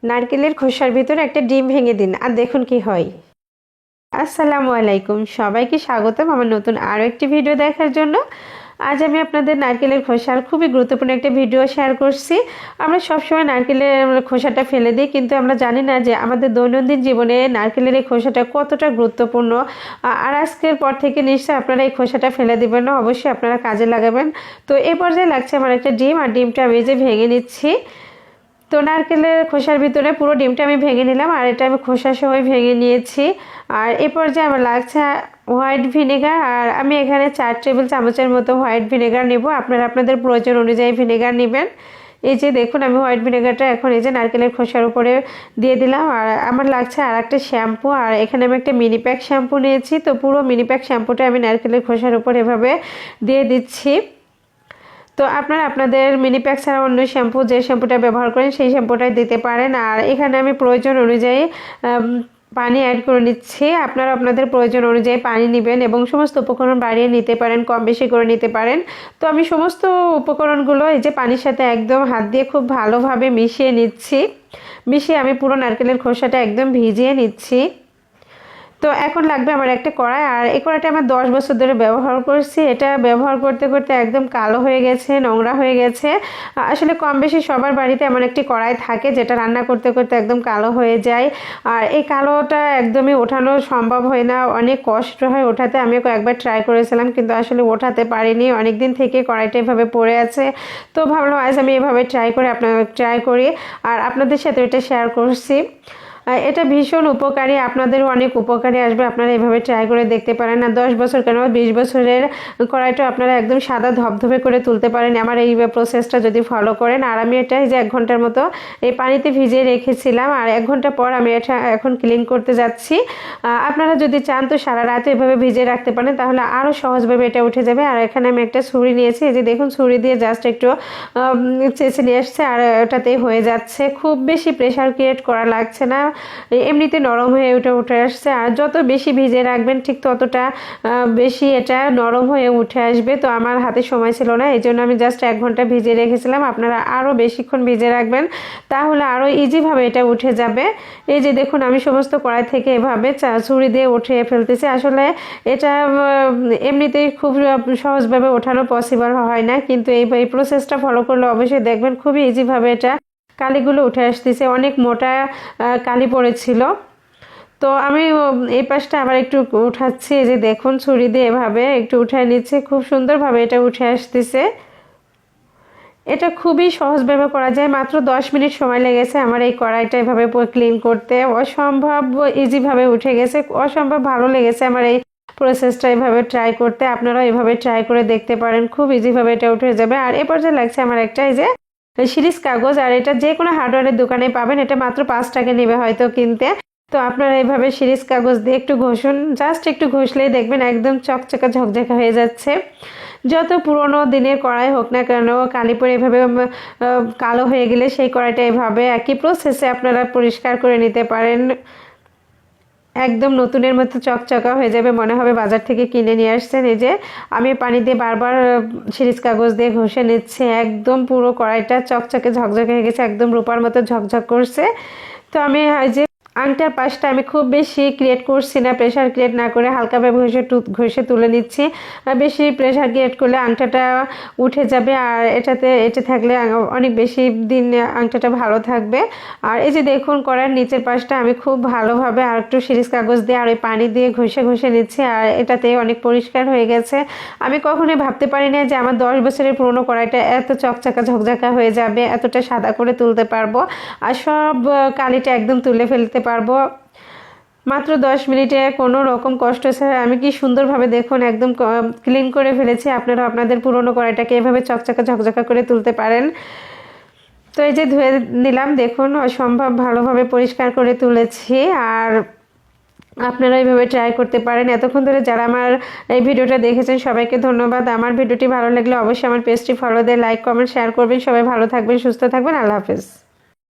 নারকেলের খোসার ভিতরে একটা ডিম ভেঙে দিন আর দেখুন কি হয়। আসসালামু আলাইকুম, সবাইকে স্বাগতম আমার নতুন আরও একটি ভিডিও দেখার জন্য। আজ আমি আপনাদের নারকেলের খোসার খুবই গুরুত্বপূর্ণ একটা ভিডিও শেয়ার করছি। আমরা সবসময় নারকেলের খোসাটা ফেলে দিই, কিন্তু আমরা জানি না যে আমাদের দৈনন্দিন জীবনে নারকেলের এই খোসাটা কতটা গুরুত্বপূর্ণ। আর আজকের পর থেকে নিশ্চয়ই আপনারা এই খোসাটা ফেলে দেবেন না, অবশ্যই আপনারা কাজে লাগাবেন। তো এই পর্যায়ে লাগছে আমার একটা ডিম, আর ডিমটা আমি যে ভেঙে নিচ্ছি। তো নারকেলের খোসার ভিতরে পুরো ডিমটা আমি ভেঙে নিলাম, আর এটা আমি খোসা সহ ভেঙে নিয়েছি। আর এ পর্যায়ে আমার লাগছে হোয়াইট ভিনেগার, আর আমি এখানে 4 টেবিল চামচের মতো হোয়াইট ভিনেগার নেব। আপনারা আপনাদের প্রয়োজন অনুযায়ী ভিনেগার নেবেন। এই যে দেখুন, আমি হোয়াইট ভিনেগারটা এখন এই যে নারকেলের খোসার উপরে দিয়ে দিলাম। আর আমার লাগছে আর একটা শ্যাম্পু, আর এখানে আমি একটা মিনি প্যাক শ্যাম্পু নিয়েছি। তো পুরো মিনি প্যাক শ্যাম্পুটা আমি নারকেলের খোসার উপর এভাবে দিয়ে দিচ্ছি। তো আপনারা আপনাদের মিনি প্যাক ছাড়া অন্য শ্যাম্পু, যে শ্যাম্পুটা ব্যবহার করেন সেই শ্যাম্পুটাই দিতে পারেন। আর এখানে আমি প্রয়োজন অনুযায়ী পানি অ্যাড করে নিচ্ছি। আপনারা আপনাদের প্রয়োজন অনুযায়ী পানি নেবেন এবং সমস্ত উপকরণ বাড়িয়ে নিতে পারেন, কম বেশি করে নিতে পারেন। তো আমি সমস্ত উপকরণগুলো এই যে পানির সাথে একদম হাত দিয়ে খুব ভালোভাবে মিশিয়ে নিচ্ছি। মিশিয়ে আমি পুরো নারকেলের খোসাটা একদম ভিজিয়ে নিচ্ছি। তো এখন লাগবে আমার একটা কড়াই, আর এই কড়াইটা আমার 10 বছর ধরে ব্যবহার করছি। এটা ব্যবহার করতে করতে একদম কালো হয়ে গেছে, নোংরা হয়ে গেছে। আসলে কম বেশি সবার বাড়িতে এমন একটি কড়াই থাকে যেটা রান্না করতে করতে একদম কালো হয়ে যায়। আর এই কালোটা একদমই ওঠানো সম্ভব হয় না, অনেক কষ্ট হয় ওঠাতে। আমিও একবার ট্রাই করেছিলাম, কিন্তু আসলে ওঠাতে পারিনি। অনেক দিন থেকে কড়াইটা এভাবে পড়ে আছে। তো ভাবলাম আজ আমি এভাবে ট্রাই করি আর আপনাদের সাথে এটা শেয়ার করছি। এটা ভীষণ উপকারী, আপনাদেরও অনেক উপকারী আসবে। আপনারা এভাবে ট্রাই করে দেখতে পারেন। না 10 বছর কেন 20 বছরের কড়াইটা আপনারা একদম সাদা ধবধবে করে তুলতে পারেন আমার এই প্রসেসটা যদি ফলো করেন। আর আমি এটা যে 1 ঘন্টার মতো এই পানিতে ভিজিয়ে রেখেছিলাম, আর 1 ঘন্টা পর আমি এটা এখন ক্লিন করতে যাচ্ছি। আপনারা যদি চান তো সারা রাত এভাবে ভিজিয়ে রাখতে পারেন, তাহলে আরও সহজভাবে এটা উঠে যাবে। আর এখানে আমি একটা ছুরি নিয়েছি, এই যে দেখুন ছুরি দিয়ে জাস্ট একটু চেঁচে নিয়ে আসছে, আর ওটাতেই হয়ে যাচ্ছে। খুব বেশি প্রেশার ক্রিয়েট করা লাগছে না, এমনিতে নরম হয়ে উঠে আসছে। আর যত বেশি ভিজে রাখবেন ঠিক ততটা বেশি এটা নরম হয়ে উঠে আসবে। তো আমার হাতে সময় ছিল না, এই জন্য আমি জাস্ট 1 ঘন্টা ভিজিয়ে রেখেছিলাম। আপনারা আরও বেশিক্ষণ ভিজে রাখবেন, তাহলে আরও ইজিভাবে এটা উঠে যাবে। এই যে দেখুন, আমি সমস্ত কড়াই থেকে এভাবে ছুরি দিয়ে উঠিয়ে ফেলতেছি। আসলে এটা এমনিতেই খুব সহজভাবে ওঠানো পসিবল হয় না, কিন্তু এই প্রসেসটা ফলো করলে অবশ্যই দেখবেন খুবই ইজিভাবে এটা কালিগুলো উঠে আসতেছে। অনেক মোটা কালি পড়েছিল। তো আমি এই পাশটা আবার একটু উঠাচ্ছি, এই যে দেখুন ছুরি দিয়ে এভাবে একটু উঠায় নিচ্ছে, খুব সুন্দরভাবে এটা উঠে আসতেছে। এটা খুবই সহজভাবে করা যায়, মাত্র 10 মিনিট সময় লেগেছে আমার এই কড়াইটা এভাবে ক্লিন করতে। অসম্ভব ইজিভাবে উঠে গেছে, অসম্ভব ভালো লেগেছে আমার এই প্রসেসটা এভাবে ট্রাই করতে। আপনারাও এভাবে ট্রাই করে দেখতে পারেন, খুব ইজিভাবে এটা উঠে যাবে। আর এ পর্যায়ে লাগছে আমার একটা এই যে শিরিষ কাগজ, আর এটা যে কোনো হার্ডওয়্যারের দোকানে পাবেন। এটা মাত্র 5 টাকা নেবে হয়তো কিনতে। তো আপনারা এইভাবে শিরিষ কাগজ দিয়ে একটু ঘষুন, জাস্ট একটু ঘষলেই দেখবেন একদম চকচকা ঝকঝকা হয়ে যাচ্ছে। যত পুরনো দিনের কড়াই হোক না কেন, কালি পরে এভাবে কালো হয়ে গেলে সেই কড়াইটা এভাবে একই প্রসেসে আপনারা পরিষ্কার করে নিতে পারেন। একদম নতুনের মতো চকচকা হয়ে যাবে, মনে হবে বাজার থেকে কিনে নিয়ে আসছেন। এই যে আমি পানি দিয়ে বারবার শিরিষ কাগজ দিয়ে ঘষে নিচ্ছি, একদম পুরো কড়াইটা চকচকে ঝকঝকে হয়ে গেছে, একদম রূপার মতো ঝকঝক করছে। তো আমি এই যে আংটার পাশটা আমি খুব বেশি ক্রিয়েট করছি না, প্রেশার ক্রিয়েট না করে হালকাভাবে ঘষে তুলে নিচ্ছি। বেশি প্রেশার ক্রিয়েট করলে আংটাটা উঠে যাবে, আর এটা থাকলে অনেক বেশি দিন আংটাটা ভালো থাকবে। আর এই যে দেখুন কড়াইয়ের নিচের পাশটা আমি খুব ভালোভাবে আর একটু শিরিষ কাগজ দিয়ে আর ওই পানি দিয়ে ঘষে নিচ্ছি, আর এটাতে অনেক পরিষ্কার হয়ে গেছে। আমি কখনোই ভাবতে পারি না যে আমার 10 বছরের পুরনো কড়াইটা এত চকচকা ঝকঝকা হয়ে যাবে, এতটা সাদা করে তুলতে পারবো, আর সব কালিটা একদম তুলে ফেলতে পারবো মাত্র 10 মিনিটে, কোনো রকম কষ্ট ছাড়া। আমি কি সুন্দরভাবে দেখুন একদম ক্লিন করে ফেলেছি। আপনারা আপনাদের পুরনো কড়াইটাকে এভাবে চকচকা ঝকঝকা করে তুলতে পারেন। তো এই যে ধুয়ে নিলাম, দেখুন অসম্ভব ভালোভাবে পরিষ্কার করে তুলেছি। আর আপনারা এইভাবে ট্রাই করতে পারেন। এতক্ষণ ধরে যারা আমার এই ভিডিওটা দেখেছেন সবাইকে ধন্যবাদ। আমার ভিডিওটি ভালো লাগলে অবশ্যই আমার পেজটি ফলো দিয়ে লাইক কমেন্ট শেয়ার করবেন। সবাই ভালো থাকবেন, সুস্থ থাকবেন। আল্লাহ হাফেজ।